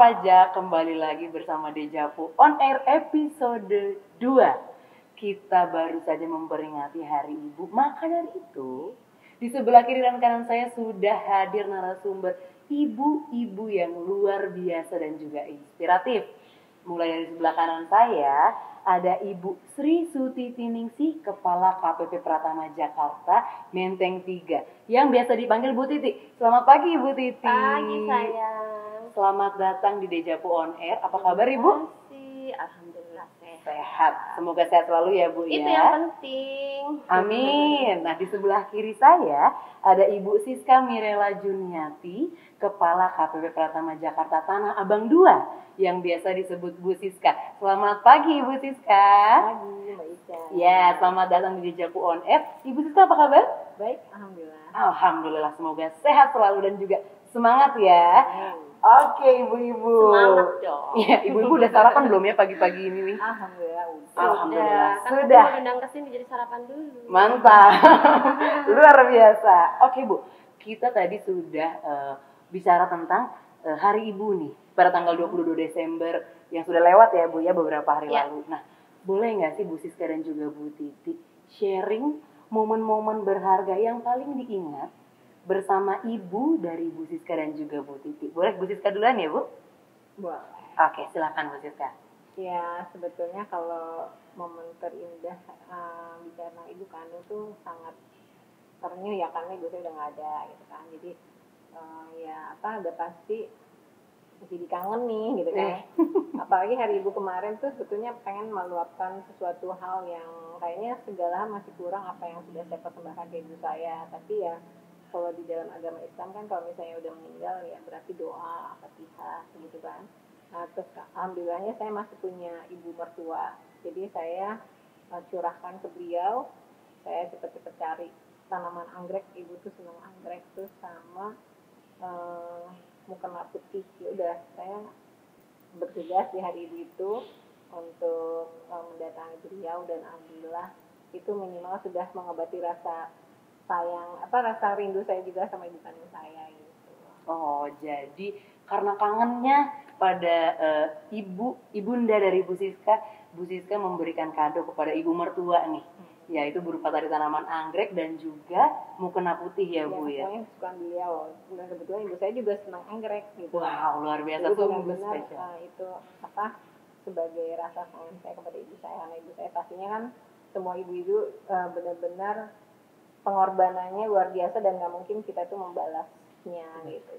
pajak, kembali lagi bersama Dejavu On Air episode 2. Kita baru saja memperingati Hari Ibu, maka dari itu di sebelah kiri dan kanan saya sudah hadir narasumber ibu-ibu yang luar biasa dan juga inspiratif. Mulai dari sebelah kanan saya ada Ibu Sri Sutiti Ningsih, Kepala KPP Pratama Jakarta, Menteng 3, yang biasa dipanggil Bu Titi. Selamat pagi Ibu Titi. Pagi sayang. Selamat datang di Dejavu On Air. Apa kabar Ibu? Terima kasih. Alhamdulillah sehat. Sehat. Semoga sehat selalu ya Bu ya. Itu yang penting. Amin. Nah di sebelah kiri saya ada Ibu Siska Mirela Juniati, Kepala KPP Pratama Jakarta Tanah Abang 2, yang biasa disebut Bu Siska. Selamat pagi Ibu Siska. Pagi Mbak Ica. Ya, selamat datang di Dejavu On Air. Ibu Siska apa kabar? Baik, alhamdulillah. Alhamdulillah, semoga sehat selalu dan juga semangat ya. Oke ibu-ibu. Semangat dong. Ya, ibu-ibu udah sarapan belum ya pagi-pagi ini nih? Alhamdulillah udah. Alhamdulillah Kan sudah. aku undang ke sini jadi sarapan dulu. Mantap. Luar biasa. Oke Bu, kita tadi sudah bicara tentang Hari Ibu nih pada tanggal 22 Desember yang sudah lewat ya Bu ya, beberapa hari Ya. lalu. Nah, boleh nggak sih Bu Siska dan juga Bu Titi sharing momen-momen berharga yang paling diingat bersama ibu dari Bu Siska dan juga Bu Titi? Boleh Bu Siska duluan ya Bu? Boleh. Oke, silakan Bu Siska. Ya, sebetulnya kalau momen terindah bicara ibu kandung tuh sangat terngiang ya, karena ibu saya udah nggak ada gitu kan. Jadi udah pasti jadi kangen nih gitu kan. Apalagi hari ibu kemarin tuh sebetulnya pengen meluapkan sesuatu hal yang kayaknya segala masih kurang apa yang sudah saya persembahkan ke ibu saya. Tapi ya kalau di dalam agama Islam kan kalau misalnya udah meninggal ya berarti doa, Fatihah gitu kan. Nah, terus alhamdulillahnya saya masih punya ibu mertua. Jadi saya curahkan ke beliau. Saya cepet-cepet cari tanaman anggrek, ibu tuh senang anggrek tuh sama mukena putih. Ya udah, saya bertugas di hari ibu itu untuk mendatangi beliau, dan alhamdulillah itu minimal sudah mengobati rasa sayang, rasa rindu saya juga sama ibu kandung saya gitu. Oh, jadi karena kangennya pada ibunda dari Bu Siska memberikan kado kepada ibu mertua nih. Yaitu berupa tadi tanaman anggrek dan juga mukena putih ya Bu ya. Pokoknya kesukaan beliau. Dan kebetulan ibu saya juga senang anggrek gitu. Wow, luar biasa. Jadi Sungguh benar-benar spesial. itu sebagai rasa sayang saya kepada ibu saya, karena ibu saya pastinya kan semua ibu-ibu benar-benar pengorbanannya luar biasa dan nggak mungkin kita tuh membalasnya gitu.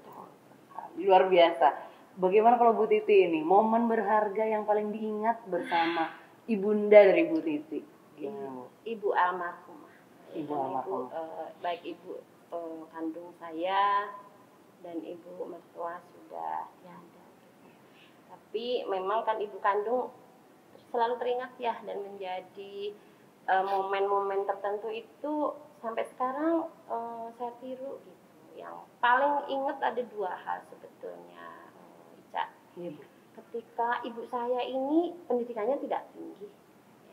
Luar biasa. Bagaimana kalau Bu Titi ini momen berharga yang paling diingat bersama ibunda dari Bu Titi? Ibu almarhumah. Ibu almarhumah. Baik ibu kandung saya dan ibu mertua sudah tiada. Tapi memang kan ibu kandung selalu teringat ya, dan menjadi momen-momen tertentu itu sampai sekarang saya tiru gitu. Yang paling ingat ada dua hal sebetulnya, Ica. Iya, Bu. Ketika ibu saya ini pendidikannya tidak tinggi,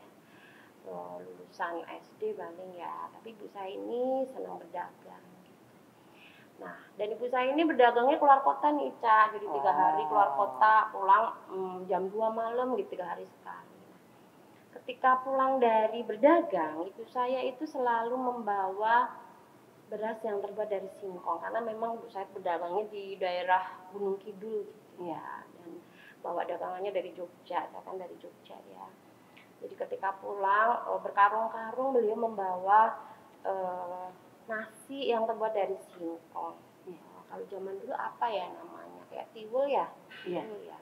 ya. Lulusan SD paling ya, tapi ibu saya ini senang berdagang gitu. Nah, dan ibu saya ini berdagangnya keluar kota nih, Ica. Jadi 3 hari keluar kota, pulang jam 2 malam gitu, 3 hari sekali. Ketika pulang dari berdagang, ibu saya itu selalu membawa beras yang terbuat dari singkong, karena memang ibu saya berdagangnya di daerah Gunung Kidul gitu ya, dan bawa dagangannya dari Jogja, saya kan dari Jogja ya. Jadi ketika pulang berkarung-karung beliau membawa nasi yang terbuat dari singkong. Kalau zaman dulu apa ya namanya, kayak tiwul ya? Iya. Ya.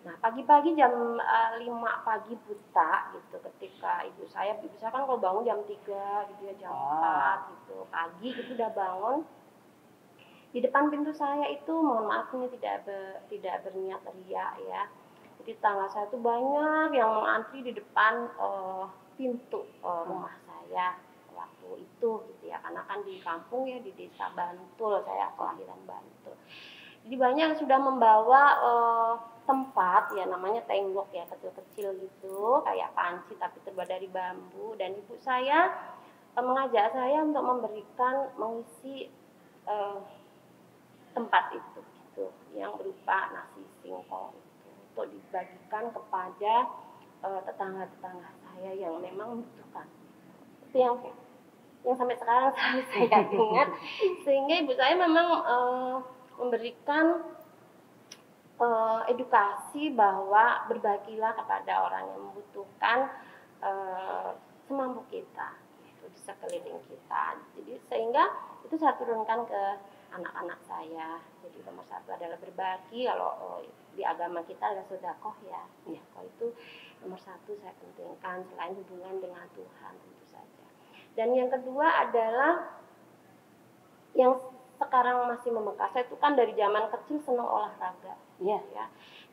Nah, pagi-pagi jam 5 pagi buta gitu, ketika ibu saya kan kalau bangun jam 3 gitu ya, jam 4 gitu, pagi gitu udah bangun. Di depan pintu saya itu, mohon maaf ini tidak berniat riak ya. Jadi tetangga saya tuh banyak yang mengantri di depan pintu rumah saya waktu itu gitu ya, karena kan di kampung ya, di desa Bantul, saya kelahiran Bantul. Jadi banyak yang sudah membawa tempat ya, namanya tenggok ya, kecil-kecil gitu, kayak panci tapi terbuat dari bambu, dan ibu saya mengajak saya untuk mengisi tempat itu. itu yang berupa nasi singkong itu untuk dibagikan kepada tetangga-tetangga saya yang memang membutuhkan. Itu yang sampai sekarang selalu saya ingat, sehingga ibu saya memang memberikan edukasi bahwa berbagilah kepada orang yang membutuhkan semampu kita itu di sekeliling kita. Jadi sehingga itu saya turunkan ke anak-anak saya. Jadi nomor satu adalah berbagi. Kalau di agama kita adalah sedekah ya. Kalau itu nomor satu saya pentingkan selain hubungan dengan Tuhan tentu saja. Dan yang kedua adalah yang sekarang masih membekas. Saya itu kan dari zaman kecil senang olahraga. Ya.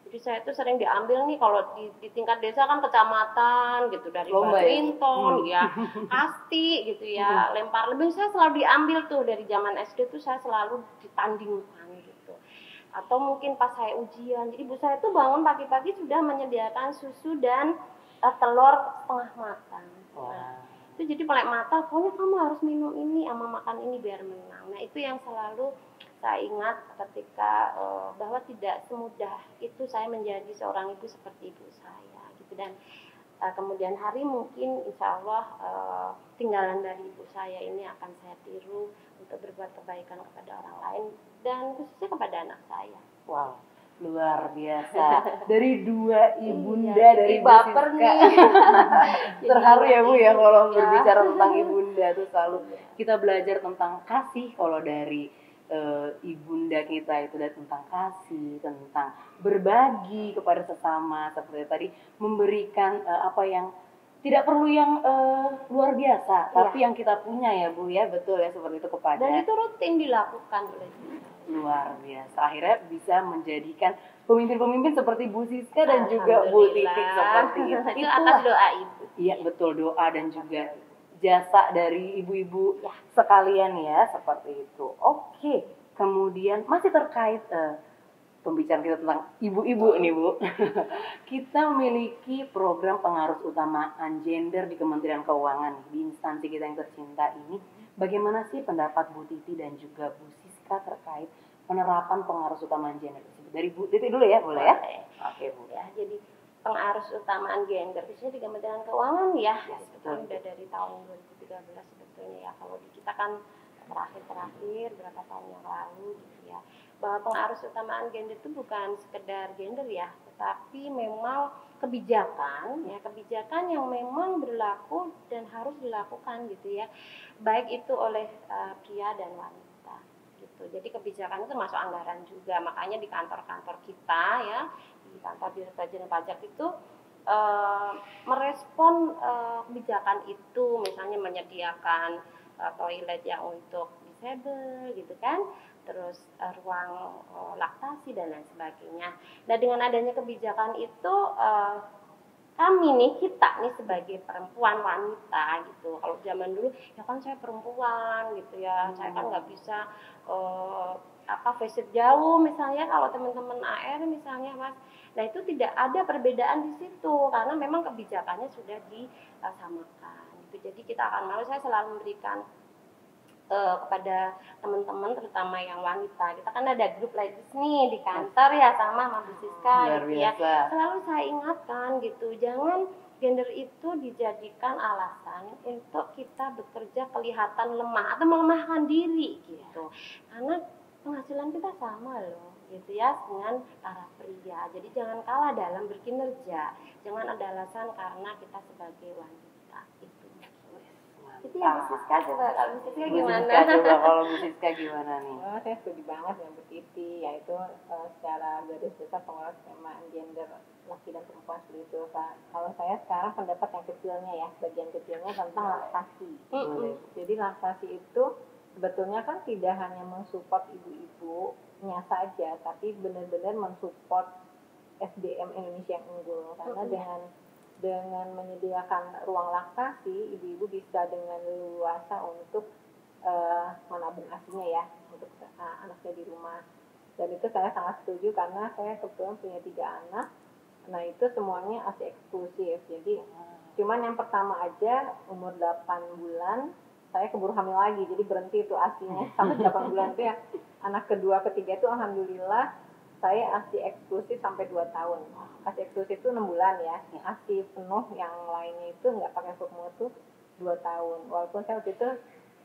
Jadi saya itu sering diambil nih kalau di tingkat desa kan kecamatan gitu, dari badminton ya, kasti gitu ya, lempar lebih, saya selalu diambil tuh dari zaman SD tuh saya selalu ditandingkan gitu. Atau mungkin pas saya ujian, jadi ibu saya tuh bangun pagi-pagi sudah menyediakan susu dan telur setengah matang. Nah, itu jadi melek mata, pokoknya kamu harus minum ini sama makan ini biar menang. Nah itu yang selalu saya ingat ketika bahwa tidak semudah itu saya menjadi seorang ibu seperti ibu saya gitu. Dan kemudian hari mungkin insya Allah tinggalan dari ibu saya ini akan saya tiru untuk berbuat kebaikan kepada orang lain dan khususnya kepada anak saya. Wow, luar biasa. Dari dua ibunda dari baper nih. Terharu ya Bu ya kalau berbicara tentang ibunda tuh selalu kita belajar tentang kasih. Kalau dari ibunda kita itu dan tentang kasih, tentang berbagi kepada sesama, seperti tadi memberikan apa yang tidak perlu yang luar biasa, tapi yang kita punya ya Bu ya, betul ya, seperti itu kepada. Dan itu rutin dilakukan oleh luar biasa. Akhirnya bisa menjadikan pemimpin-pemimpin seperti Bu Siska dan juga Bu Titik seperti itu. Itu atas doa ibu. Iya betul, doa dan juga jasa dari ibu-ibu sekalian ya, seperti itu. Oke, kemudian masih terkait pembicaraan kita tentang ibu-ibu nih Bu. Kita memiliki program pengarus utamaan gender di Kementerian Keuangan di instansi kita yang tercinta ini. Bagaimana sih pendapat Bu Titi dan juga Bu Siska terkait penerapan pengarus utamaan gender tersebut? Dari Bu Titi dulu ya, boleh ya? Oke Bu. Ya, jadi pengarus utamaan gender khususnya di Kementerian Keuangan ya, itu kan udah dari tahun 2013 sebetulnya ya. Kalau di kita kan terakhir berapa tahun yang lalu gitu ya, bahwa pengarus utamaan gender itu bukan sekedar gender ya, tetapi memang kebijakan yang memang berlaku dan harus dilakukan gitu ya, baik itu oleh pria dan wanita gitu. Jadi kebijakan itu termasuk anggaran juga, makanya di kantor-kantor kita ya, di kantor Direktorat Jenderal Pajak itu merespon kebijakan itu, misalnya menyediakan toilet yang untuk disabel gitu kan, terus ruang laktasi dan lain sebagainya. Nah dengan adanya kebijakan itu kami nih, kita nih sebagai perempuan wanita gitu, kalau zaman dulu ya kan saya perempuan gitu ya, saya kan nggak bisa visit jauh misalnya, kalau teman-teman AR misalnya Mas. Nah itu tidak ada perbedaan di situ karena memang kebijakannya sudah disamakan gitu. Jadi kita akan saya selalu memberikan kepada teman-teman terutama yang wanita, kita kan ada grup ladies nih di kantor ya sama Bu Siska gitu ya, selalu saya ingatkan gitu, jangan gender itu dijadikan alasan untuk kita bekerja kelihatan lemah atau melemahkan diri gitu, karena penghasilan kita sama loh gitu ya dengan para pria. Jadi jangan kalah dalam berkinerja, jangan ada alasan karena kita sebagai wanita itu ya Bu Siska. Coba kalau Bu Siska gimana? Kalau Bu Siska gimana nih? Saya setuju banget dengan Bu Titi, yaitu secara garis besar pengarus utamaan gender laki dan perempuan seperti itu. Kalau saya sekarang pendapat yang kecilnya ya, bagian kecilnya tentang laktasi. Jadi laktasi itu sebetulnya kan tidak hanya mensupport ibu-ibunya saja, tapi benar-benar mensupport SDM Indonesia yang unggul, karena dengan menyediakan ruang laktasi, ibu-ibu bisa dengan leluasa untuk menabung asinya ya, untuk anaknya di rumah. Dan itu saya sangat setuju karena saya kebetulan punya 3 anak. Nah itu semuanya ASI eksklusif. Jadi cuman yang pertama aja umur 8 bulan saya keburu hamil lagi, jadi berhenti itu ASInya sampai 8 bulan itu ya. Anak kedua, ketiga itu alhamdulillah saya ASI eksklusif sampai 2 tahun. ASI eksklusif itu 6 bulan ya. ASI penuh yang lainnya itu nggak pakai formula itu 2 tahun. Walaupun saya waktu itu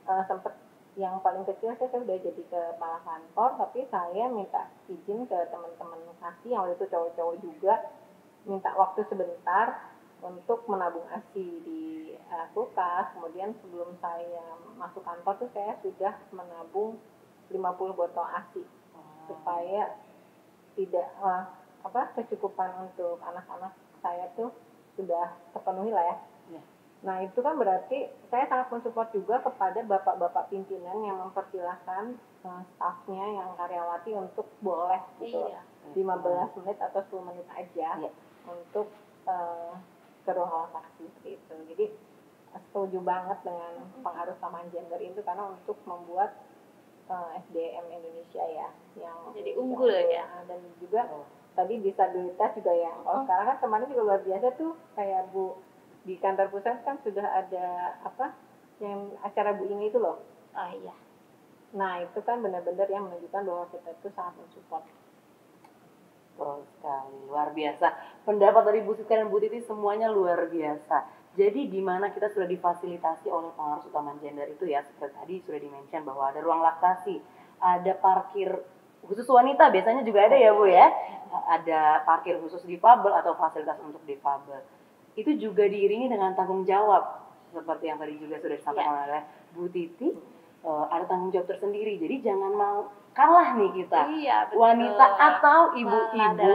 sempat yang paling kecil saya udah jadi kepala kantor, tapi saya minta izin ke teman-teman ASI yang waktu itu cowok-cowok juga, minta waktu sebentar untuk menabung ASI di kulkas. Kemudian sebelum saya masuk kantor tuh saya sudah menabung 50 botol ASI supaya tidak kecukupan untuk anak-anak saya tuh sudah terpenuhi lah ya. Nah itu kan berarti saya sangat mensupport juga kepada bapak-bapak pimpinan yang mempersilahkan stafnya yang karyawati untuk boleh gitu 15 menit atau 10 menit aja untuk ke ruang transaksi seperti itu. Jadi setuju banget dengan pengaruh samaan gender itu karena untuk membuat SDM Indonesia ya yang jadi unggul ya. Dan juga tadi disabilitas juga ya. Kalau sekarang kan kemarin juga luar biasa tuh kayak Bu di kantor pusat kan sudah ada yang acara Bu Inge itu loh. Oh iya. Nah itu kan benar-benar yang menunjukkan bahwa kita itu sangat mensupport. Betul sekali, luar biasa. Pendapat dari Bu Siska dan Bu Titi semuanya luar biasa. Jadi di mana kita sudah difasilitasi oleh pengaruh utama gender itu ya, seperti tadi sudah di-mention bahwa ada ruang laktasi, ada parkir khusus wanita biasanya juga ada ya Bu ya, ada parkir khusus difabel atau fasilitas untuk difabel. Itu juga diiringi dengan tanggung jawab seperti yang tadi juga sudah disampaikan oleh Bu Titi, ada tanggung jawab tersendiri. Jadi jangan mau kalah nih kita, wanita atau ibu-ibu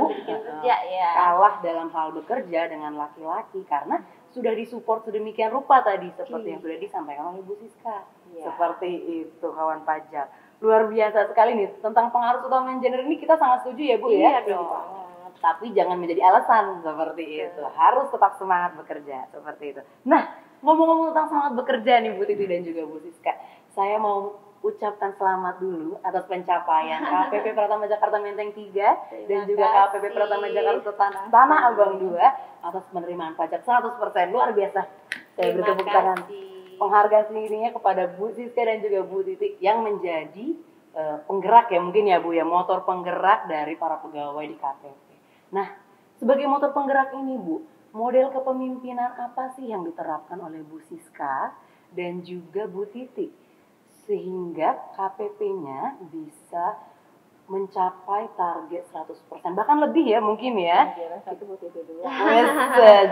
kalah dalam hal bekerja dengan laki-laki karena sudah disupport sedemikian rupa tadi seperti yang sudah disampaikan oleh Bu Siska. Seperti itu kawan pajak. Luar biasa sekali nih tentang pengaruh utama gender ini, kita sangat setuju ya Bu ya. Tapi jangan menjadi alasan seperti itu. Harus tetap semangat bekerja seperti itu. Nah, ngomong-ngomong tentang semangat bekerja nih Bu Titi dan juga Bu Siska, saya mau ucapkan selamat dulu atas pencapaian KPP Pratama Jakarta Menteng 3 dan juga KPP Pratama Jakarta Tanah Abang 2 atas penerimaan pajak 100%. Luar biasa. Saya beri tepuk tangan penghargaan sendirinya kepada Bu Siska dan juga Bu Titi yang menjadi penggerak ya mungkin ya Bu ya, motor penggerak dari para pegawai di KPP. Nah, sebagai motor penggerak ini Bu, model kepemimpinan apa sih yang diterapkan oleh Bu Siska dan juga Bu Titi sehingga KPP-nya bisa mencapai target 100%, bahkan lebih ya mungkin ya. Juara 1 Bu Titi dulu.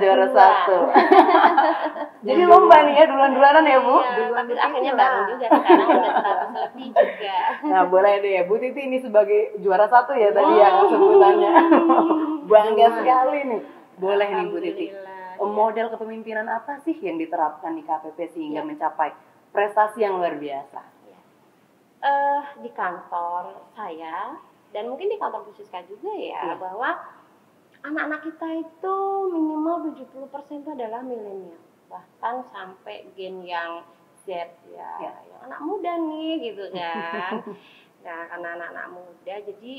Juara 1. Jadi lomba nih ya, duluan-duluanan ya Bu. Tapi akhirnya baru juga sekarang udah 100 lebih juga. Nah boleh deh ya, Bu Titi ini sebagai juara 1 ya tadi yang sebutannya. Bangga sekali nih. Boleh nih Bu Titi. Model kepemimpinan apa sih yang diterapkan di KPP sehingga mencapai prestasi yang luar biasa? Di kantor saya dan mungkin di kantor Bu Siska juga ya, bahwa anak-anak kita itu minimal 70% itu adalah milenial, bahkan sampai gen yang Z ya, yang anak muda nih gitu kan. Nah karena anak-anak muda jadi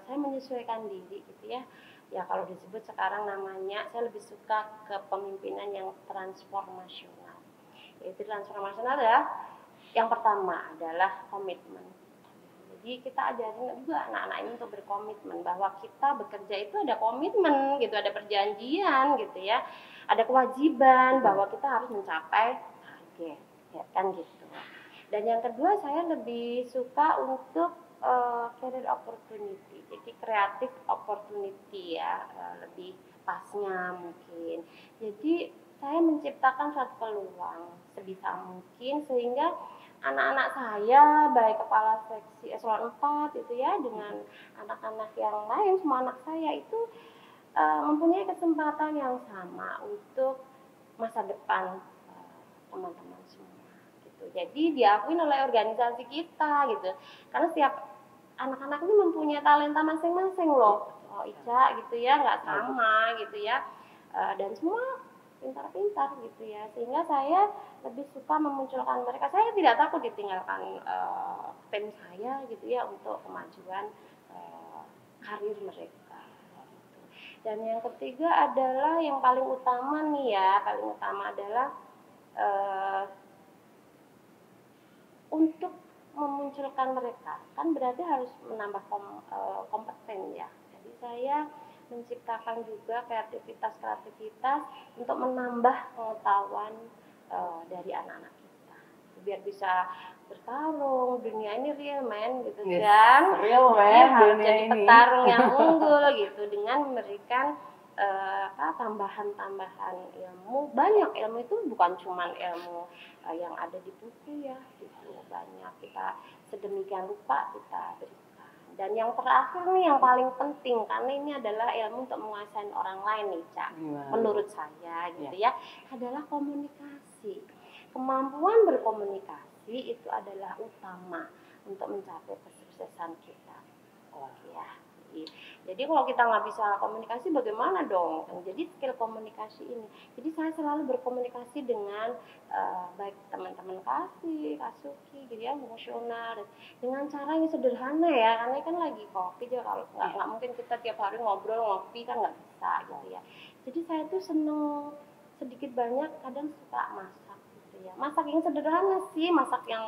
saya menyesuaikan diri gitu ya. Ya kalau disebut sekarang namanya, saya lebih suka kepemimpinan yang transformasional. Yaitu transformasional adalah yang pertama adalah komitmen. Jadi kita ajarin juga anak-anak ini untuk berkomitmen, bahwa kita bekerja itu ada komitmen gitu, ada perjanjian gitu ya, ada kewajiban bahwa kita harus mencapai target, ya kan gitu. Dan yang kedua saya lebih suka untuk career opportunity, jadi creative opportunity ya, lebih pasnya mungkin. Jadi saya menciptakan suatu peluang sebisa mungkin sehingga anak-anak saya, baik kepala seksi eselon 4 itu ya, dengan anak-anak yang lain, semua anak saya itu mempunyai kesempatan yang sama untuk masa depan teman-teman semua gitu. Jadi diakui oleh organisasi kita gitu. Karena setiap anak-anak ini mempunyai talenta masing-masing loh. Oh Ica gitu ya, nggak sama gitu ya. Dan semua pintar-pintar gitu ya, sehingga saya lebih suka memunculkan mereka. Saya tidak takut ditinggalkan tim saya gitu ya untuk kemajuan karir mereka gitu. Dan yang ketiga adalah yang paling utama nih ya, paling utama adalah untuk memunculkan mereka kan berarti harus menambah kompeten ya. Jadi saya menciptakan juga kreativitas untuk menambah pengetahuan dari anak-anak kita biar bisa bertarung dunia ini real man gitu kan, real man ya, dunia jadi ini petarung yang unggul gitu dengan memberikan tambahan ilmu. Banyak ilmu itu bukan cuma ilmu yang ada di buku ya, gitu banyak kita sedemikian rupa kita berikan. Dan yang terakhir nih yang paling penting karena ini adalah ilmu untuk menguasai orang lain nih Cak. Menurut saya gitu ya adalah komunikasi. Kemampuan berkomunikasi itu adalah utama untuk mencapai kesuksesan kita. Ya. Jadi kalau kita nggak bisa komunikasi bagaimana dong? Jadi skill komunikasi ini. Jadi saya selalu berkomunikasi dengan baik teman-teman Kasuki, gitu ya, emosional, dengan cara yang sederhana ya. Karena kan lagi kopi aja kalau nggak mungkin kita tiap hari ngobrol ngopi kan nggak bisa gitu ya. Jadi saya tuh seneng sedikit banyak kadang suka masak. Ya, masak yang sederhana sih, masak yang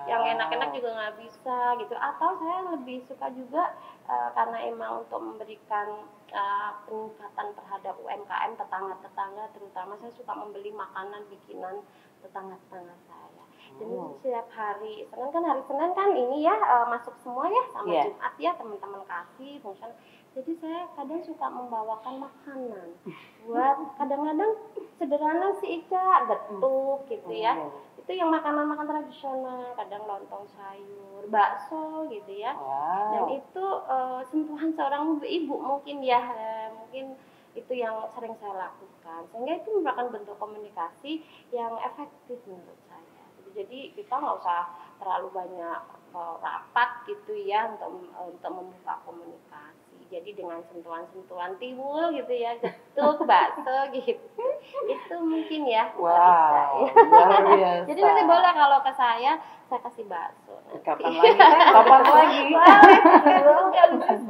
enak-enak juga nggak bisa gitu. Atau saya lebih suka juga karena emang untuk memberikan peningkatan terhadap UMKM tetangga-tetangga, terutama saya suka membeli makanan bikinan tetangga-tetangga saya. Jadi setiap hari Senin kan ini ya masuk semua ya sama Jumat ya teman-teman kasih fungsi. Jadi saya kadang suka membawakan makanan buat kadang-kadang sederhana sih Ica, getuk gitu ya. Itu yang makanan-makanan tradisional, kadang lontong sayur, bakso gitu ya. Dan itu sentuhan seorang ibu mungkin ya, mungkin itu yang sering saya lakukan. Sehingga itu merupakan bentuk komunikasi yang efektif menurut saya. Jadi kita nggak usah terlalu banyak rapat gitu ya untuk membuka komunikasi. Jadi dengan sentuhan-sentuhan tiwul gitu ya, getuk, bakso gitu. Itu mungkin ya. Wow, luar biasa. Jadi nanti boleh kalau ke saya kasih bakso. Kapan lagi?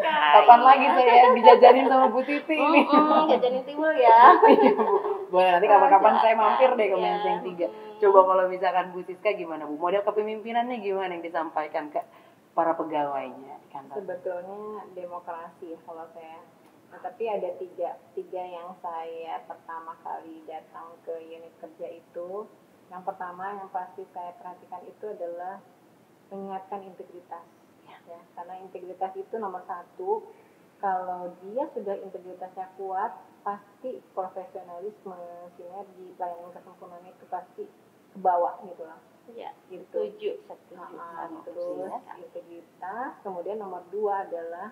Kapan lagi saya dijajanin sama Bu Titi ini? Jajanin tiwul ya. Boleh, nanti kapan-kapan saya mampir deh ke Menteng 3. Coba kalau misalkan Bu Siska gimana Bu? Model kepemimpinannya gimana yang disampaikan ke para pegawainya di kantor? Sebetulnya demokrasi kalau saya. Nah, tapi ada tiga yang saya pertama kali datang ke unit kerja itu. Yang pertama yang pasti saya perhatikan itu adalah mengingatkan integritas. Ya, karena integritas itu nomor satu. Kalau dia sudah integritasnya kuat, pasti profesionalisme, sinergi, pelayanan kesempurnaan itu pasti ke bawah gitu lah. Ya, gitu. Setuju. Terus integritas. Kemudian nomor dua adalah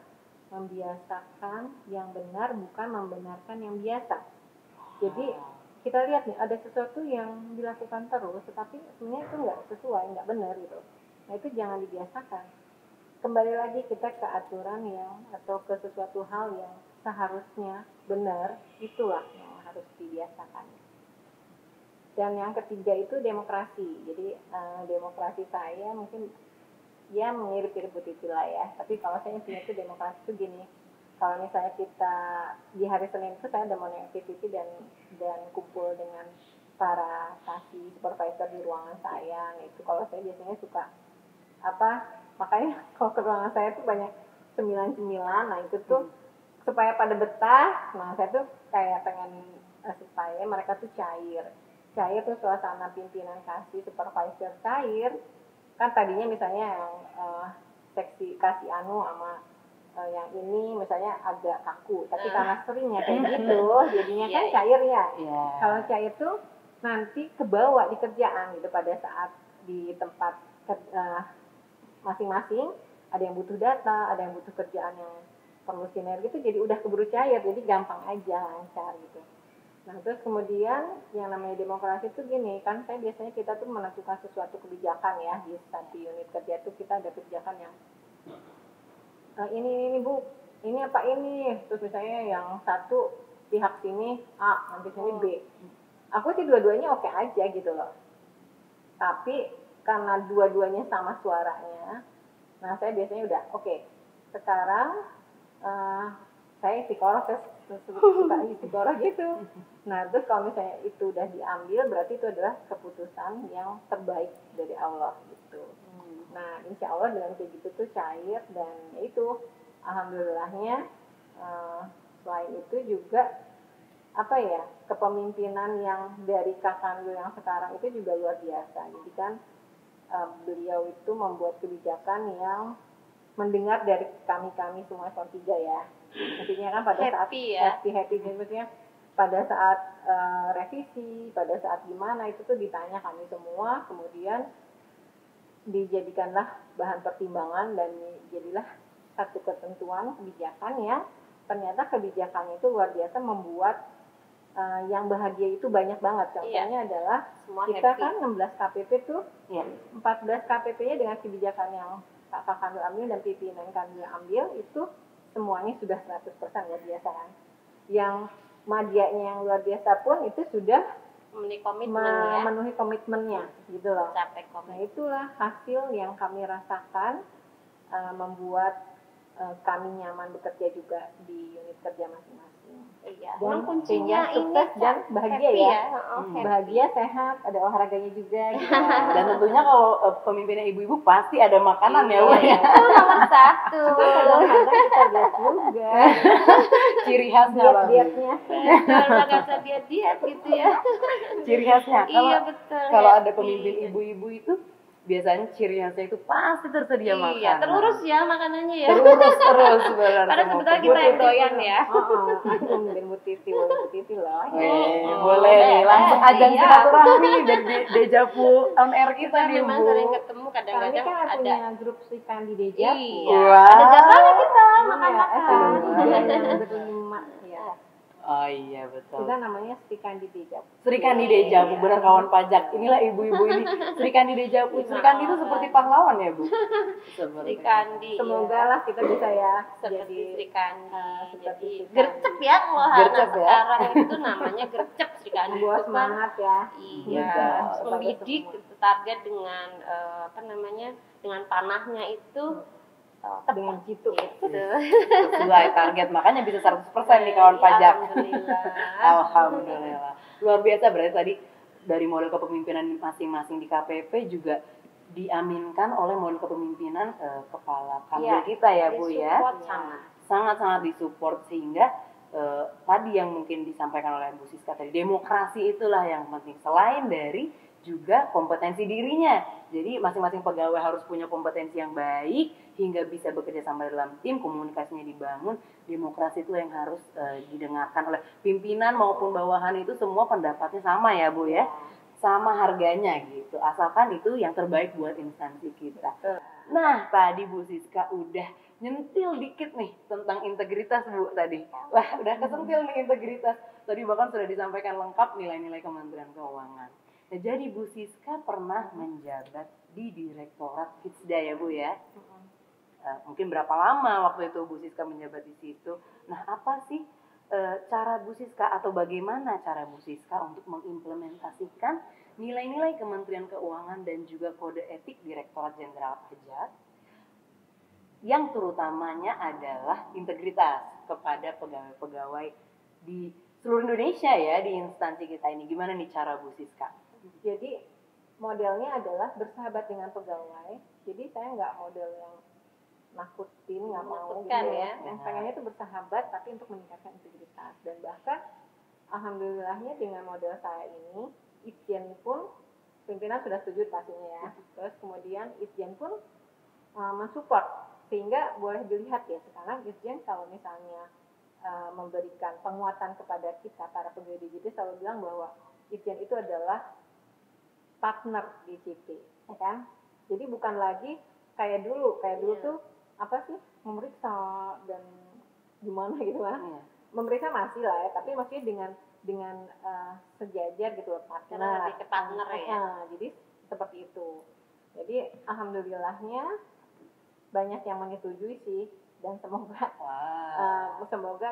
membiasakan yang benar bukan membenarkan yang biasa. Jadi kita lihat nih ada sesuatu yang dilakukan terus, tetapi sebenarnya itu nggak sesuai, nggak benar gitu. Nah itu jangan dibiasakan. Kembali lagi kita ke aturan yang atau ke sesuatu hal yang seharusnya benar, itulah yang harus dibiasakan. Dan yang ketiga itu demokrasi. Jadi demokrasi saya mungkin ya mirip-mirip Bu Titi lah ya. Tapi kalau saya intinya itu demokrasi itu gini. Kalau misalnya kita di hari Senin itu saya ada morning activity dan kumpul dengan para kasih supervisor di ruangan saya. Nah, itu kalau saya biasanya suka makanya kalau ke ruangan saya tuh banyak cemilan-cemilan. Nah itu tuh supaya pada betah. Nah saya tuh kayak pengen supaya mereka tuh cair tuh suasana pimpinan kasih supervisor cair. Kan tadinya misalnya yang seksi kasih sama yang ini misalnya agak kaku, tapi karena seringnya kayak gitu jadinya kan cair ya. Kalau cair tuh nanti kebawa di kerjaan gitu pada saat di tempat masing-masing ada yang butuh data, ada yang butuh kerjaan yang perlu sinergi itu jadi udah keburu cair, jadi gampang aja lancar gitu. Nah terus kemudian yang namanya demokrasi itu gini, kan saya biasanya kita tuh menentukan sesuatu kebijakan ya di satu unit kerja tuh kita ada kebijakan yang ini Bu, ini apa ini, terus misalnya yang satu pihak sini A, nanti sini B. Aku sih dua-duanya oke aja gitu loh. Tapi karena dua-duanya sama suaranya, nah saya biasanya udah oke. Sekarang saya psikolog suka istiqoroh gitu. Nah terus kalau misalnya itu udah diambil berarti itu adalah keputusan yang terbaik dari Allah gitu. Nah insya Allah dengan kayak gitu tuh cair dan itu alhamdulillahnya selain itu juga apa ya kepemimpinan yang dari Kakando yang sekarang itu juga luar biasa. Jadi kan beliau itu membuat kebijakan yang mendengar dari kami semua Eselon 3 ya. Maksudnya kan pada Happy saat ya. happy maksudnya pada saat revisi, pada saat gimana itu tuh ditanya kami semua, kemudian dijadikanlah bahan pertimbangan dan jadilah satu ketentuan kebijakan ya. Ternyata kebijakannya itu luar biasa membuat yang bahagia itu banyak banget. Contohnya adalah Semua kita happy. kan 16 KPP tuh 14 KPP-nya dengan kebijakan yang Kak Kando ambil dan pimpinan Kando ambil itu semuanya sudah 100% luar biasa kan. Yang madianya yang luar biasa pun itu sudah memenuhi komitmennya gitu loh. Capai Nah komitmen. itulah hasil yang kami rasakan membuat kami nyaman bekerja juga di unit kerja masing-masing. Iya. Dan Emang kuncinya sehingga ini sukses dan bahagia happy ya. Happy. Bahagia, sehat, ada olahraganya juga gitu. Dan tentunya kalau pemimpinnya ibu-ibu pasti ada makanan ya, Bu ya. Itu nomor satu. Kadang-kadang kita lihat juga Ciri khasnya lah, Bu. diet-dietnya. Kalau nggak usah diet gitu ya. Ciri khasnya. Iya betul. Kalau ada happy. pemimpin ibu-ibu itu biasanya ciri khasnya itu pasti tersedia makanan. Iya, terurus ya makanannya ya. Terus benar. Padahal sebetulnya kita yang doyan ya. Mungkin Bu Titi loh. Boleh nih, langsung ajang Iya. silaturahmi dari Dejavu on air kita Kita nih, memang Bu. sering ketemu Kami kadang-kadang kan ada. punya grup Sri Kandi Dejavu. Iya. Wah. Ada jadwalnya kita Iya, makan-makan. yang berlima ya. Oh iya betul. Kita namanya Sri Kandi Dejavu. Sri Kandi Dejavu, benar kawan pajak. Inilah ibu-ibu ini. Sri Kandi Dejavu. Sri Kandi itu seperti pahlawan ya, Bu? Sri Kandi. Semoga lah kita bisa ya Seperti Sri Kandi. seperti Jadi Sri Kandi. gercep ya kalau Gercep anak ya. sekarang itu namanya gercep Sri Kandi. membawa Itu kan semangat ya. Iya, Betul. membidik target dengan dengan panahnya itu Dengan jitu. gitu. Sesuai target, makanya bisa 100% nih kawan pajak. Alhamdulillah. Alhamdulillah. Luar biasa berarti tadi dari model kepemimpinan masing-masing di KPP juga diaminkan oleh model kepemimpinan kepala kantor Iya, kita ya, Bu ya. Disupport sama. Sangat-sangat disupport sehingga tadi yang mungkin disampaikan oleh Bu Siska tadi, demokrasi itulah yang penting selain dari juga kompetensi dirinya. Jadi masing-masing pegawai harus punya kompetensi yang baik hingga bisa bekerja sama dalam tim, komunikasinya dibangun. Demokrasi itu yang harus didengarkan oleh pimpinan maupun bawahan, itu semua pendapatnya sama ya, Bu ya. Sama harganya gitu. Asalkan itu yang terbaik buat instansi kita. Nah, tadi Bu Siska udah nyentil dikit nih tentang integritas, Bu, tadi. Wah, udah kesentil nih integritas. Tadi bahkan sudah disampaikan lengkap nilai-nilai Kementerian Keuangan. Nah, jadi Bu Siska pernah menjabat di Direktorat Hitsda ya, Bu ya. Mungkin berapa lama waktu itu Bu Siska menjabat di situ. Nah, apa sih cara Bu Siska atau bagaimana cara Bu Siska untuk mengimplementasikan nilai-nilai Kementerian Keuangan dan juga kode etik Direktorat Jenderal Pajak yang terutamanya adalah integritas kepada pegawai-pegawai di seluruh Indonesia ya, di instansi kita ini. Gimana nih cara Bu Siska? Jadi modelnya adalah bersahabat dengan pegawai. Jadi saya nggak model yang nakutin, nggak mau gitu ya. Yang pengennya itu bersahabat tapi untuk meningkatkan integritas. Dan bahkan alhamdulillahnya dengan model saya ini, Itjen pun pimpinan sudah setuju pastinya ya. Terus kemudian Itjen pun mensupport sehingga boleh dilihat ya sekarang Itjen kalau misalnya memberikan penguatan kepada kita para pegawai digital selalu bilang bahwa Itjen itu adalah partner di CP, ya kan? Jadi bukan lagi kayak dulu tuh apa sih memeriksa dan gimana gitu kan? Memeriksa masih lah ya, tapi maksudnya dengan sejajar gitu loh, partner. Lebih ke partner ya. Jadi seperti itu. Jadi alhamdulillahnya banyak yang menyetujui sih dan semoga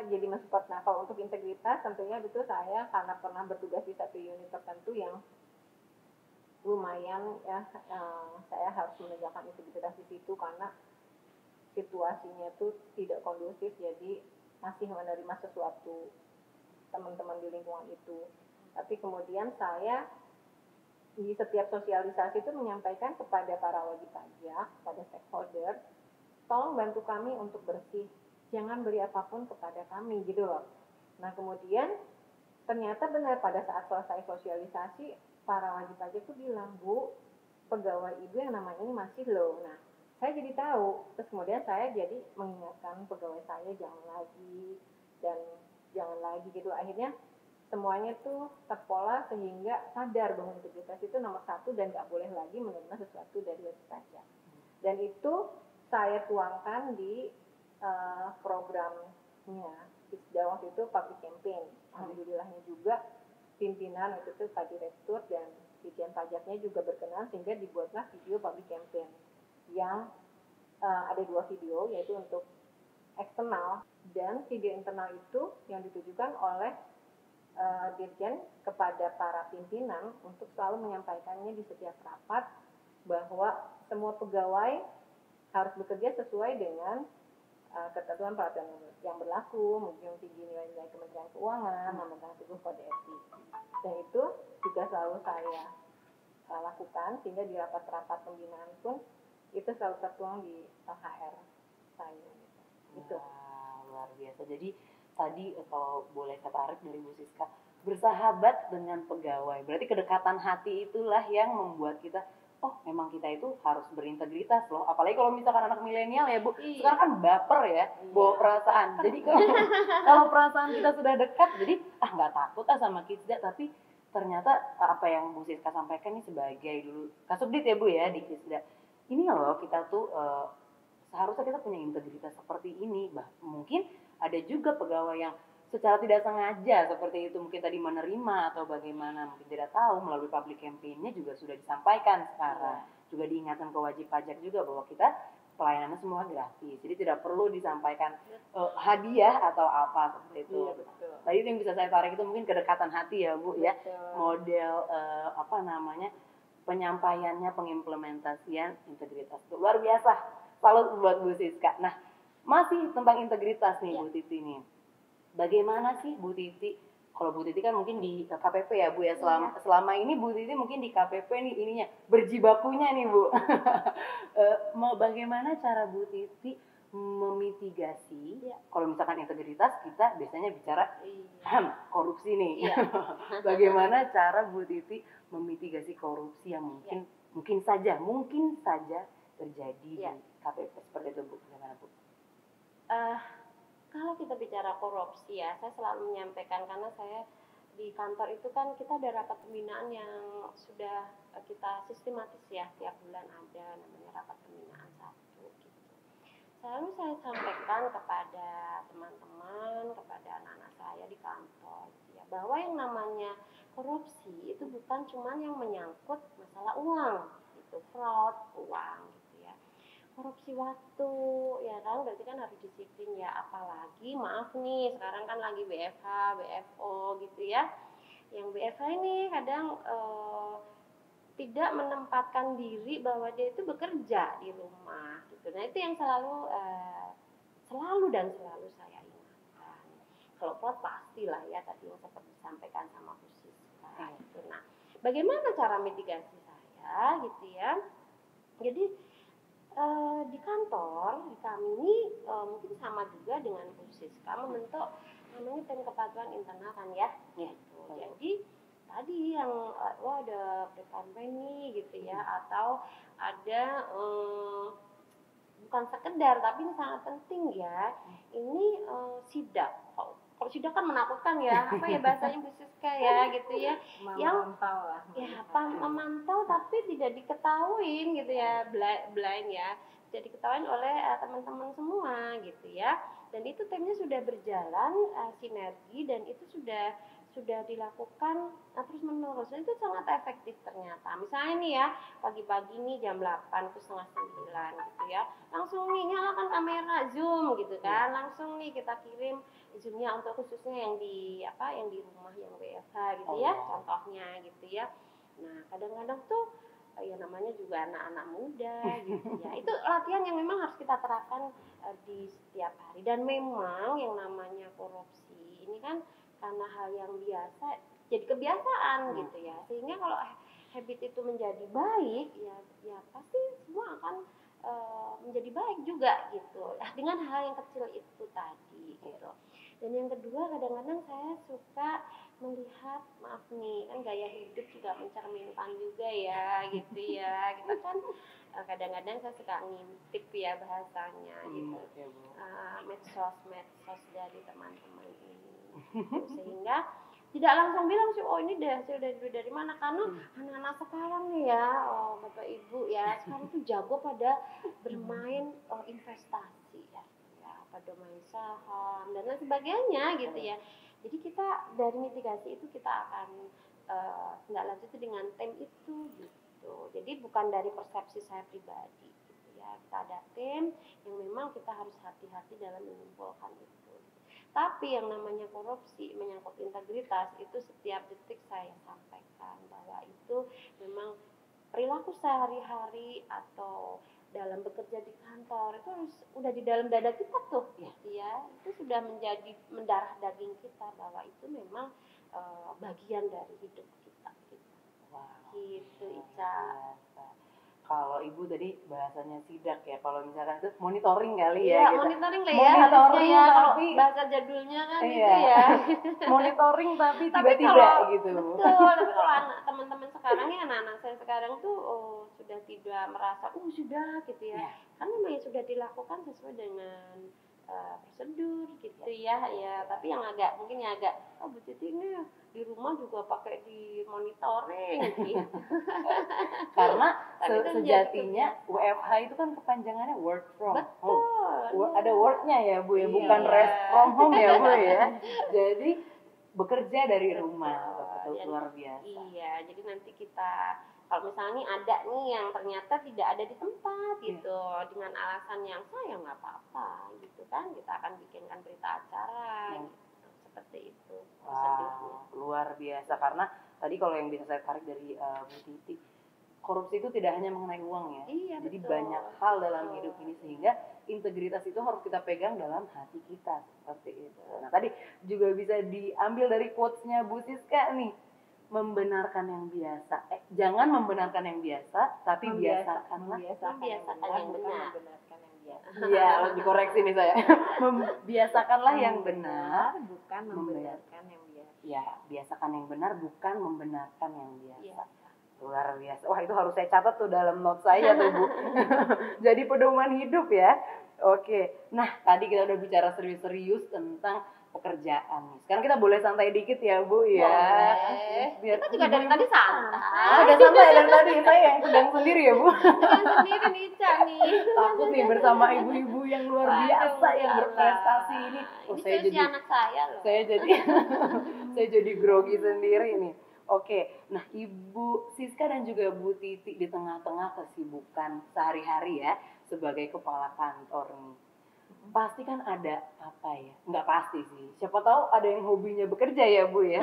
jadi mensupport. Nah kalau untuk integritas tentunya itu saya karena pernah bertugas di satu unit tertentu yang lumayan ya, saya harus menegakkan integritas di situ karena situasinya tuh tidak kondusif. Jadi masih menerima sesuatu teman-teman di lingkungan itu. Tapi kemudian saya di setiap sosialisasi itu menyampaikan kepada para wajib pajak, kepada stakeholder, tolong bantu kami untuk bersih, jangan beri apapun kepada kami gitu loh. Nah kemudian ternyata benar pada saat selesai sosialisasi, para wajib pajak itu bilang, Bu, pegawai ibu yang namanya ini masih loh. Nah saya jadi tahu, terus kemudian saya jadi mengingatkan pegawai saya jangan lagi, dan jangan lagi gitu. Akhirnya semuanya tuh terpola sehingga sadar bahwa integritas itu nomor satu dan nggak boleh lagi menerima sesuatu dari wajib pajak. Dan itu saya tuangkan di programnya ISDA waktu itu public campaign. Alhamdulillahnya juga pimpinan waktu itu Pak Direktur dan Dirjen Pajaknya juga berkenan sehingga dibuatlah video public campaign yang ada 2 video, yaitu untuk eksternal dan video internal itu yang ditujukan oleh Dirjen kepada para pimpinan untuk selalu menyampaikannya di setiap rapat bahwa semua pegawai harus bekerja sesuai dengan ketentuan peraturan yang berlaku, mungkin tinggi nilai-nilai Kementerian Keuangan, memegang teguh kode etik. Dan itu juga selalu saya lakukan sehingga di rapat-rapat pembinaan pun itu selalu tertuang di LHR saya. Gitu. Luar biasa. Jadi tadi kalau boleh katarik dari Bu Siska, bersahabat dengan pegawai. Berarti kedekatan hati itulah yang membuat kita, oh memang kita itu harus berintegritas loh. Apalagi kalau misalkan anak milenial ya Bu, sekarang kan baper ya, bawa perasaan. Jadi kalau perasaan kita sudah dekat, jadi nggak takut sama Kisda, tapi ternyata apa yang Bu Siska sampaikan ini sebagai dulu Kasubdit ya Bu ya di Kisda. Ini loh kita tuh seharusnya kita punya integritas seperti ini. Mungkin ada juga pegawai yang secara tidak sengaja seperti itu, mungkin tadi menerima atau bagaimana, mungkin tidak tahu, melalui public campaign-nya juga sudah disampaikan sekarang. Juga diingatkan ke wajib pajak juga bahwa kita pelayanannya semua gratis, jadi tidak perlu disampaikan hadiah atau apa seperti itu. Iya, betul. Tadi yang bisa saya tarik itu mungkin kedekatan hati ya Bu, betul. Ya model penyampaiannya, pengimplementasian integritas itu luar biasa. Salut buat Bu Siska. Nah, masih tentang integritas nih Bu Titi nih. Bagaimana sih Bu Titi? Kalau Bu Titi kan mungkin di KPP ya Bu ya. Selama ini Bu Titi mungkin di KPP nih ininya berjibakunya nih Bu. Mau bagaimana cara Bu Titi memitigasi? Kalau misalkan integritas kita biasanya bicara korupsi nih. Bagaimana cara Bu Titi memitigasi korupsi yang mungkin saja terjadi di KPP seperti itu Bu? Bagaimana Bu? Kalau kita bicara korupsi ya, saya selalu menyampaikan karena saya di kantor itu kan kita ada rapat pembinaan yang sudah kita sistematis ya, tiap bulan ada namanya rapat pembinaan satu gitu. Selalu saya sampaikan kepada teman-teman, kepada anak-anak saya di kantor gitu ya, bahwa yang namanya korupsi itu bukan cuma yang menyangkut masalah uang, itu fraud uang. Korupsi waktu, ya kan, berarti kan harus disiplin ya, apalagi maaf nih, sekarang kan lagi BFH, BFO gitu ya, yang BFH ini kadang tidak menempatkan diri bahwa dia itu bekerja di rumah gitu. Nah itu yang selalu saya ingatkan. Kalau fraud pastilah ya, tadi yang seperti disampaikan sama Bu Siska gitu. Nah bagaimana cara mitigasi saya gitu ya, jadi di kantor, di kami ini mungkin sama juga dengan Bu Siska membentuk namanya tim kepatuhan internal kan ya. Gitu. Jadi tadi yang ada pre-campaign nih gitu ya, atau ada bukan sekedar tapi ini sangat penting ya. Ini sidak. Kalau sidak kan menakutkan ya, apa ya bahasanya Bu Siska ya gitu ya, memantau lah. Ya, memantau tapi tidak diketahuin gitu ya, blind ya, tidak diketahuin oleh teman-teman semua gitu ya. Dan itu timnya sudah berjalan sinergi dan itu sudah dilakukan terus menerus. Dan itu sangat efektif ternyata. Misalnya nih ya, pagi-pagi nih jam 8 ke setengah 9 gitu ya, langsung nih nyalakan kamera Zoom gitu kan, langsung nih kita kirim Zoom-nya untuk khususnya yang di rumah yang WFH gitu ya, contohnya gitu ya. Nah kadang-kadang tuh ya namanya namanya juga anak-anak muda gitu ya. Itu latihan yang memang harus kita terapkan di setiap hari. Dan memang yang namanya korupsi ini kan karena hal yang biasa jadi kebiasaan gitu ya. Sehingga kalau habit itu menjadi baik ya pasti semua akan menjadi baik juga gitu. Dengan hal yang kecil itu tadi gitu. Dan yang kedua kadang-kadang saya suka melihat, maaf nih kan gaya hidup juga mencerminkan juga ya gitu ya. Kita kan kadang-kadang saya suka ngintip ya bahasanya gitu. Medsos dari teman-teman ini. Sehingga tidak langsung bilang sih, oh ini hasil dari mana, karena anak-anak sekarang nih ya, bapak ibu ya, sekarang tuh jago pada bermain investasi ya, pada main saham dan lain sebagainya gitu ya. Jadi kita dari mitigasi itu kita akan tindak lanjuti dengan tim itu gitu. Jadi bukan dari persepsi saya pribadi gitu ya, kita ada tim yang memang kita harus hati-hati dalam mengumpulkan itu. Tapi yang namanya korupsi menyangkut integritas itu setiap detik saya sampaikan bahwa itu memang perilaku sehari-hari atau dalam bekerja di kantor itu harus udah di dalam dada kita tuh gitu ya. Itu sudah menjadi mendarah daging kita bahwa itu memang bagian dari hidup kita gitu. Wow. Gitu Ica. Kalau ibu tadi bahasanya sidak ya, kalau misalkan itu monitoring kali ya. Gitu. Monitoring lah ya, monitoring ya, tapi bahasa jadulnya kan iya, itu ya. monitoring tapi Tapi tiba-tiba kalau, gitu. Betul, tapi kalau teman-teman sekarang ya, anak-anak saya sekarang tuh sudah tidak merasa, sudah gitu ya. Karena memang sudah dilakukan sesuai dengan prosedur gitu ya. Tapi yang mungkin agak Bu Titi ini di rumah juga pakai di monitoring gitu. Karena sejatinya WFH itu kan kepanjangannya work from home. Ada worknya ya Bu ya, bukan rest from home ya Bu ya. Jadi bekerja dari rumah, betul, luar biasa. Iya, jadi nanti kita kalau misalnya ada nih yang ternyata tidak ada di tempat gitu, dengan alasan yang saya nggak apa-apa gitu kan, kita akan bikinkan berita acara gitu, seperti itu prosedurnya. Luar biasa, karena tadi kalau yang bisa saya tarik dari Bu Titi, korupsi itu tidak hanya mengenai uang ya. Iya, jadi betul. Banyak hal dalam hidup ini, sehingga integritas itu harus kita pegang dalam hati kita seperti itu. Nah tadi juga bisa diambil dari quotes-nya Bu Siska nih, membenarkan yang biasa. Jangan membenarkan yang biasa, tapi biasakanlah yang benar. Iya, dikoreksi nih saya. Biasakanlah yang benar, bukan membenarkan yang biasa. Ya, biasakan yang benar, bukan membenarkan yang biasa. Luar biasa. Wah, itu harus saya catat tuh dalam note saya tuh Bu. Jadi pedoman hidup ya. Oke. Nah, tadi kita udah bicara serius-serius tentang pekerjaan. Sekarang kita boleh santai dikit ya Bu ya. Biar kita juga dari tadi santai. Udah santai dari tadi. Saya yang sedang sendiri ya Bu. Sedang sendiri nih Ica nih. Takut nih bersama ibu-ibu yang luar biasa yang berprestasi ini. Saya jadi anak saya loh. Saya jadi grogi sendiri nih. Oke, nah Ibu Siska dan juga Bu Titi di tengah-tengah kesibukan sehari-hari ya sebagai kepala kantor nih, pasti kan ada apa ya? Nggak pasti sih. Siapa tahu ada yang hobinya bekerja ya Bu ya.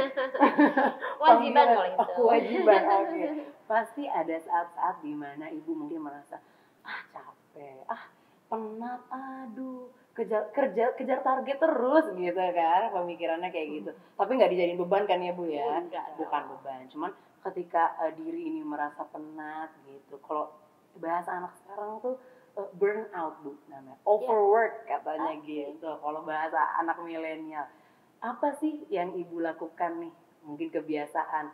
Kewajiban kalau itu. Kewajiban, oke. Pasti ada saat-saat di mana Ibu mungkin merasa capek, penat, aduh. Kejar target terus gitu kan, pemikirannya kayak gitu. Tapi nggak dijadiin beban kan ya Bu ya? Bukan beban, cuman ketika diri ini merasa penat gitu. Kalau bahasa anak sekarang tuh burn out Bu namanya, overwork katanya gitu. Kalau bahasa anak milenial, apa sih yang Ibu lakukan nih? Mungkin kebiasaan,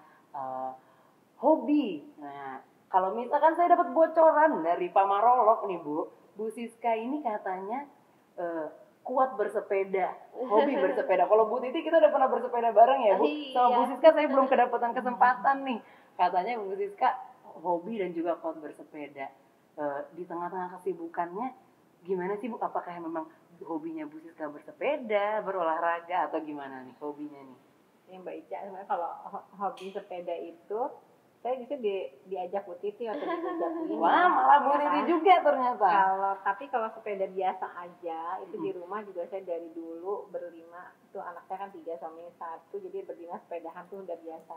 hobi. Nah, kalau misalkan saya dapat bocoran dari Pak Marolok nih Bu Siska ini katanya kuat bersepeda, hobi bersepeda. Kalau Bu Titi kita udah pernah bersepeda bareng ya Bu. Sama Bu Siska saya belum kedapatan kesempatan nih. Katanya Bu Siska hobi dan juga kuat bersepeda. Di tengah-tengah kesibukannya gimana sih Bu? Apakah memang hobinya Bu Siska bersepeda, berolahraga, atau gimana nih hobinya nih? Yang Mbak Ica, kalau hobi sepeda itu saya bisa diajak Bu Titi atau diajak ini. Wah, malah Bu Titi juga ternyata. Kalau sepeda biasa aja, itu di rumah juga saya dari dulu berlima, itu anak saya kan 3 suami 1, jadi berlima sepedahan tuh udah biasa.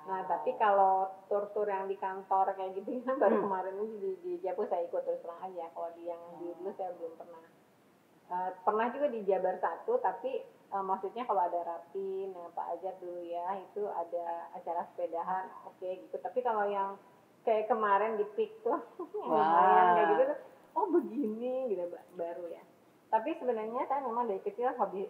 Nah, tapi kalau tur-tur yang di kantor kayak gitu kan baru kemarin ini di Jabu saya ikut terus terang aja. Kalau di yang di dulu saya belum pernah. Pernah juga di Jabar 1, tapi maksudnya kalau ada rapin, Pak Ajat dulu ya, itu ada acara sepedahan, oke gitu. Tapi kalau yang kayak kemarin di PIK tuh, lumayan kayak gitu tuh, oh begini gitu baru ya. Tapi sebenarnya saya memang dari kecil hobi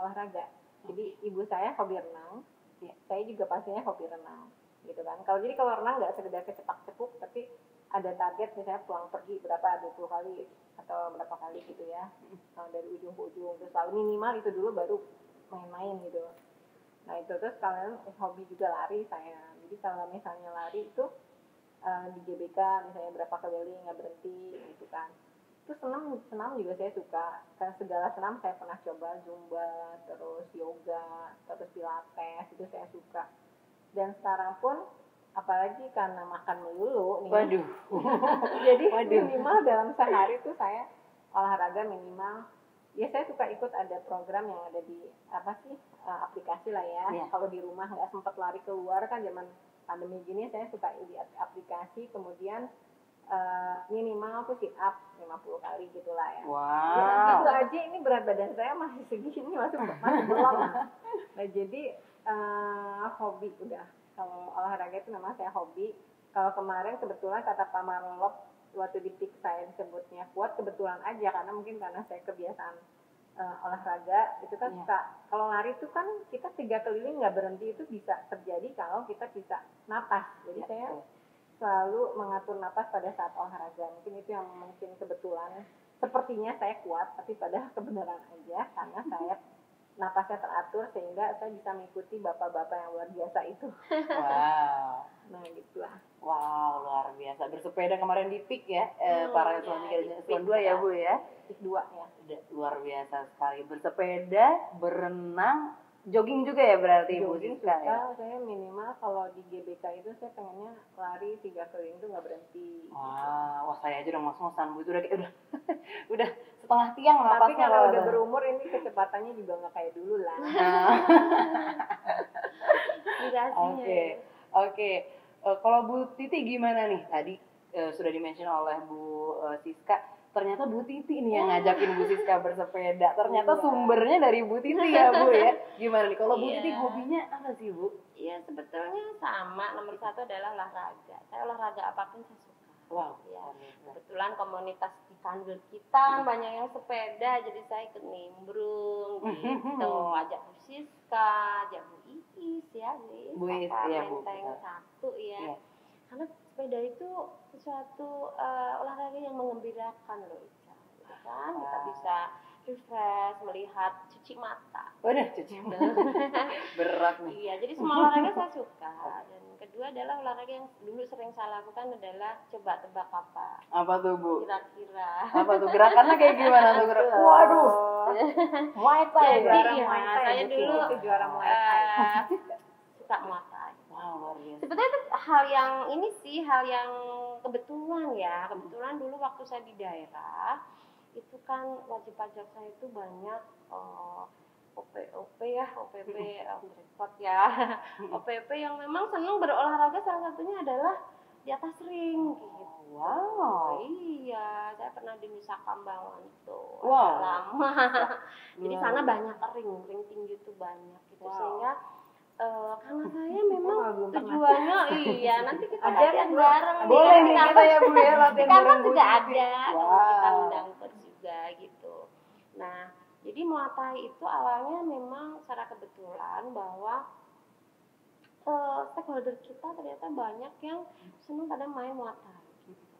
olahraga. Jadi ibu saya hobi renang, ya, saya juga pastinya hobi renang, gitu kan. Kalau renang nggak sekedar kecepak-cepuk, tapi ada target misalnya pulang pergi berapa 20 kali atau berapa kali gitu ya, dari ujung ke ujung, terus selalu minimal itu dulu baru main-main gitu. Nah itu terus kalian hobi juga lari saya. Jadi kalau misalnya lari itu di GBK misalnya berapa keliling nggak berhenti gitu kan. Terus senam juga saya suka, karena segala senam saya pernah coba, zumba, terus yoga, terus pilates, itu saya suka. Dan sekarang pun apalagi karena makan melulu nih. Waduh. Jadi minimal dalam sehari tuh saya olahraga minimal. Ya saya suka ikut ada program yang ada di aplikasi lah ya. Kalau di rumah nggak sempat lari keluar kan zaman pandemi gini, saya suka di aplikasi, kemudian minimal aku sit up 50 kali gitulah ya. Wow. Itu aja ini berat badan saya masih segini, masih belum. Nah jadi hobi udah. Kalau olahraga itu memang saya hobi. Kalau kemarin kebetulan kata Pak Marlop waktu di PIK saya disebutnya kuat, kebetulan aja karena mungkin karena saya kebiasaan olahraga itu kan suka. Kalau lari itu kan kita 3 keliling nggak berhenti, itu bisa terjadi kalau kita bisa napas. Jadi saya selalu mengatur napas pada saat olahraga. Mungkin itu yang mungkin kebetulan sepertinya saya kuat, tapi pada kebenaran aja karena saya napasnya teratur sehingga saya bisa mengikuti bapak-bapak yang luar biasa itu. Wow. Nah gitulah. Wow, luar biasa. Bersepeda kemarin di PIK ya, para eselon 3 dan eselon 2 ya Bu ya. PIK 2 ya. Luar biasa sekali. Bersepeda, berenang, jogging juga ya berarti Ibu Siska ya? Saya minimal kalau di GBK itu saya pengennya lari 3 keliling itu nggak berhenti. Wah, saya aja udah ngos-ngosan Bu, itu udah setengah tiang lah. Tapi kalau udah berumur ini kecepatannya juga nggak kayak dulu lah. Oke. Kalau Bu Titi gimana nih? Tadi sudah di-mention oleh Bu Siska. Ternyata Bu Titi nih yang ngajakin Bu Siska bersepeda. Ternyata sumbernya dari Bu Titi ya Bu ya. Gimana nih? Kalau Bu Titi hobinya apa sih Bu? Iya sebetulnya sama. Nomor 1 adalah olahraga. Saya olahraga apapun saya suka. Wow. Ya. Kebetulan komunitas di Kandil kita banyak yang sepeda, jadi saya ikut nimbrung gitu. Ajak Bu Siska, ajak Bu Iis ya, Bu Iis ya Bu. Menteng 1 ya. Karena sepeda itu sesuatu olahraga yang mengembirakan loh Ica, gitu kan? Kita bisa refresh, melihat, cuci mata. Waduh, cuci mata. Berat nih. Iya, jadi semua olahraga saya suka. Dan kedua adalah olahraga yang dulu sering saya lakukan adalah coba tebak apa. Apa tuh Bu? Kira-kira. Apa tuh gerakannya kayak gimana tuh? Waduh. Muay Thai. Saya dulu juara Muay Thai. Suka Muay Thai. Wow, luar biasa. Sebetulnya itu hal yang kebetulan ya. Kebetulan dulu waktu saya di daerah itu kan wajib pajak saya itu banyak OPP repot ya. OPP yang memang senang berolahraga, salah satunya adalah di atas ring gitu. Wow. Iya, saya pernah di Nusa Kambangan tuh. Wow. Lama. Jadi sana banyak ring tinggi itu banyak gitu. Sehingga karena saya memang tujuannya nanti kita latihan bareng. Boleh nih kita ya Bu ya latihan bareng juga ada. Kita undang coach juga gitu. Nah, jadi Muay Thai itu awalnya memang secara kebetulan bahwa stakeholder kita ternyata banyak yang senang pada main Muay Thai. Gitu.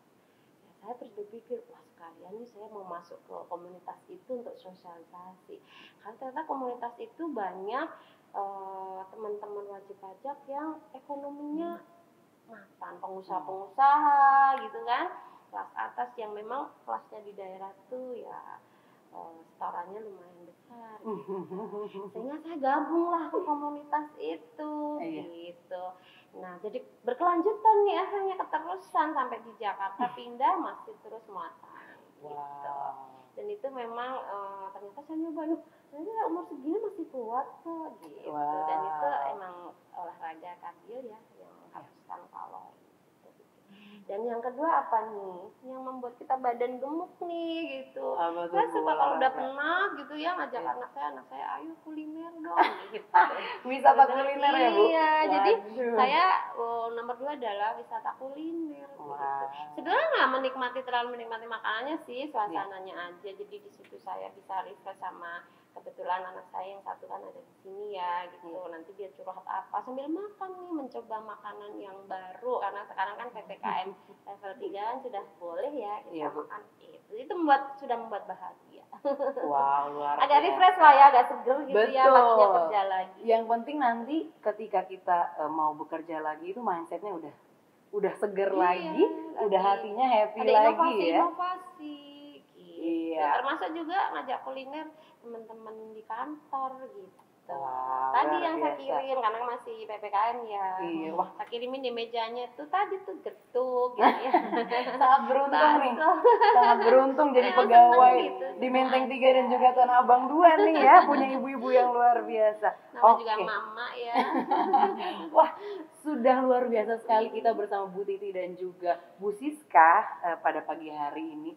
Ya, saya terus berpikir, wah sekalian nih saya mau masuk ke komunitas itu untuk sosialisasi. Karena ternyata komunitas itu banyak teman-teman wajib pajak yang ekonominya mapan, pengusaha-pengusaha gitu kan, kelas atas yang memang kelasnya di daerah tuh ya setorannya lumayan besar gitu. Sehingga saya gabunglah ke komunitas itu gitu. Nah jadi berkelanjutan nih akhirnya keterusan sampai di Jakarta pindah masih terus Muay Thai gitu. Dan itu memang ternyata saya nyoba, ternyata umur segini masih kuat kok gitu. Wow. Dan itu emang olahraga kardio ya yang menghabiskan kalori. Dan yang kedua apa nih? Yang membuat kita badan gemuk nih gitu. Apa tuh, Saya Bu, suka kalau udah olahraga? penat gitu ya ngajak Iya. anak saya ayo kuliner dong gitu. Wisata kuliner ya, Bu? Iya, jadi Waduh. saya nomor 2 adalah wisata kuliner gitu. Wah. Sebenarnya nggak terlalu menikmati makanannya sih, suasananya aja. Jadi di situ saya bisa refresh sama kebetulan anak saya yang satu kan ada di sini ya gitu. Nanti dia curhat apa sambil makan nih, mencoba makanan yang baru karena sekarang kan PPKM level 3 kan sudah boleh ya kita Iya, Bu. makan itu sudah membuat bahagia. Wow, luar biasa. Agak refresh lah ya, agak seger gitu ya, Betul. paginya kerja lagi. Yang penting nanti ketika kita mau bekerja lagi itu mindsetnya udah seger lagi, udah hatinya happy ada lagi ya. inovasi gitu. Iya. Termasuk juga ngajak kuliner teman-teman di kantor gitu. Wah, Tadi luar yang saya biasa. kirim karena masih PPKM ya. Iya, wah. Saya kirimin di mejanya tuh tadi tuh getuk gitu ya. Sangat beruntung nih. Bakso. Sangat beruntung jadi Emang pegawai seneng gitu. di Menteng 3 dan juga Tanah Abang 2 nih ya, punya ibu-ibu yang luar biasa. Nama juga mama ya. Wah, sudah luar biasa sekali kita bersama Bu Titi dan juga Bu Siska pada pagi hari ini.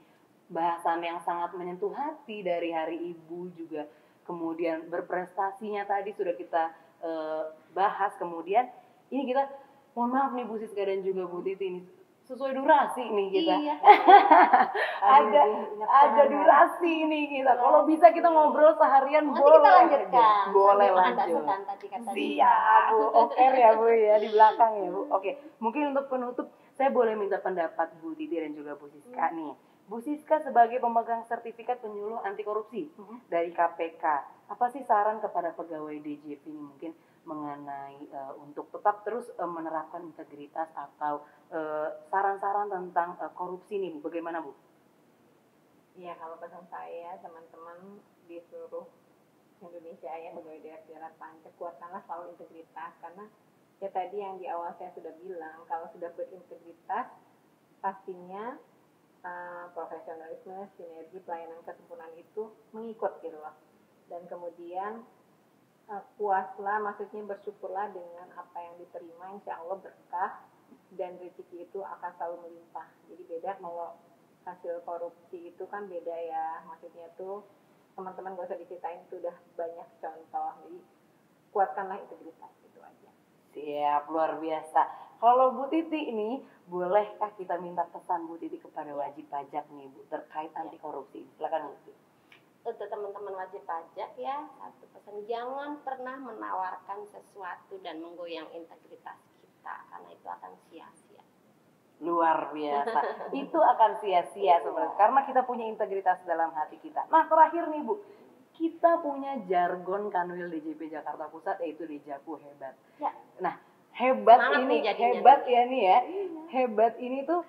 Bahasan yang sangat menyentuh hati dari Hari Ibu juga. Kemudian berprestasinya tadi sudah kita bahas. Kemudian ini kita, mohon maaf nih Bu Siska dan juga Bu Titi ini sesuai durasi nih kita. Iya. ada durasi nih kita. Kalau bisa kita ngobrol seharian Nanti boleh. kita lanjutkan. Boleh Sambil makan lanjut. bakso tadi kata Siap, Bu. Oke ya, Bu ya, di belakang ya, Bu. Oke, mungkin untuk penutup saya boleh minta pendapat Bu Titi dan juga Bu Siska nih. Bu Siska sebagai pemegang sertifikat penyuluh anti korupsi dari KPK, apa sih saran kepada pegawai DJP ini mungkin mengenai untuk tetap terus menerapkan integritas atau saran-saran tentang korupsi ini, Bu? Bagaimana, Bu? Iya, kalau pesan saya teman-teman di seluruh Indonesia ya, pegawai daerah pajak, kuatkanlah selalu integritas, karena ya tadi yang di awal saya sudah bilang, kalau sudah berintegritas pastinya profesionalisme, sinergi, pelayanan, kesempurnaan itu mengikut gitu loh. Dan kemudian puaslah, maksudnya bersyukurlah dengan apa yang diterima, insya Allah berkah dan rezeki itu akan selalu melimpah. Jadi beda kalau hasil korupsi itu kan beda ya, maksudnya tuh teman-teman gak usah diceritain, itu udah banyak contoh. Jadi kuatkanlah integritas, itu aja. Siap, luar biasa. Kalau Bu Titi ini, bolehkah kita minta pesan Bu Titi kepada wajib pajak nih, Bu, terkait anti korupsi? Silakan, Bu Titi. Untuk teman-teman wajib pajak ya, satu pesan, jangan pernah menawarkan sesuatu dan menggoyang integritas kita, karena itu akan sia-sia. Luar biasa. Itu akan sia-sia sebenarnya, karena kita punya integritas dalam hati kita. Nah, terakhir nih, Bu, kita punya jargon Kanwil DJP Jakarta Pusat, yaitu Dejapu Hebat. Ya. Nah, hebat Semangat ini, nih jadinya hebat nih. ya nih ya. Hebat ini tuh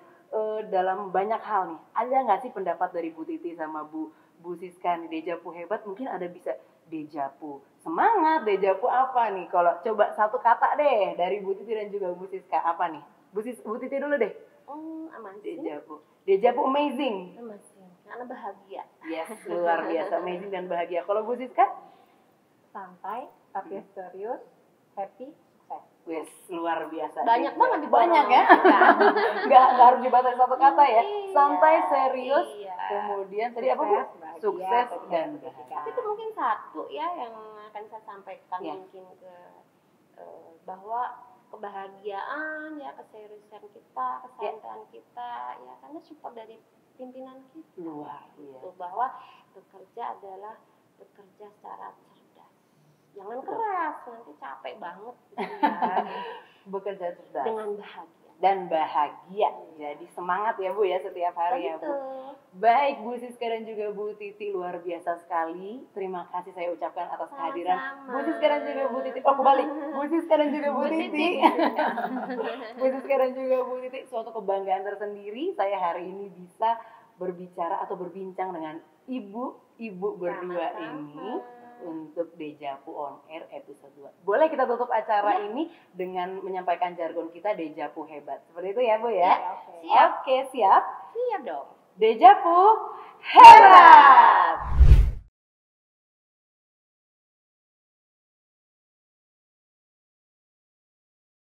dalam banyak hal nih. Ada nggak sih pendapat dari Bu Titi sama Bu Siska nih, Dejapu hebat? Mungkin ada bisa Dejapu semangat, Dejapu apa nih? Kalau coba satu kata deh dari Bu Titi dan juga Bu Siska, apa nih? Bu Titi dulu deh. Amazing. Dejapu amazing. Amazing. Karena bahagia. Yes, luar biasa, amazing dan bahagia. Kalau Bu Siska? Santai tapi serius, happy, sukses. Wes, luar biasa. Banyak banget di banyak ya. Nggak harus dibatasi satu kata ya. Santai, serius, Iya. kemudian tadi apa, Bu? Bahagia, Sukses tadi dan kan bahagia. Tapi itu mungkin satu ya yang akan saya sampaikan Ya. mungkin ke bahwa kebahagiaan ya, keseriusan kita, kesantuan kita ya, karena support dari pimpinan kita. Luar biasa. Itu bahwa bekerja adalah bekerja secara cerdas. Jangan keras, nanti capek banget gitu ya. Bekerja cerdas Dengan bahagia. dan bahagia. Jadi semangat ya, Bu ya, setiap hari ya, Bu. Betul. Baik, Bu Siska dan juga Bu Titi, luar biasa sekali. Terima kasih saya ucapkan atas kehadiran Sama-sama. Bu Siska dan juga Bu Titi. Oh, kembali. Bu Siska dan juga Bu Titi. Bu Siska dan juga Bu Titi, suatu kebanggaan tersendiri saya hari ini bisa berbicara atau berbincang dengan ibu-ibu berdua Sama-sama. ini untuk Dejapu On Air episode 2. Boleh kita tutup acara ini dengan menyampaikan jargon kita Dejapu hebat. Seperti itu ya, Bu ya? Oke. Siap. Oke, siap. Siap dong. Dejavu hebat!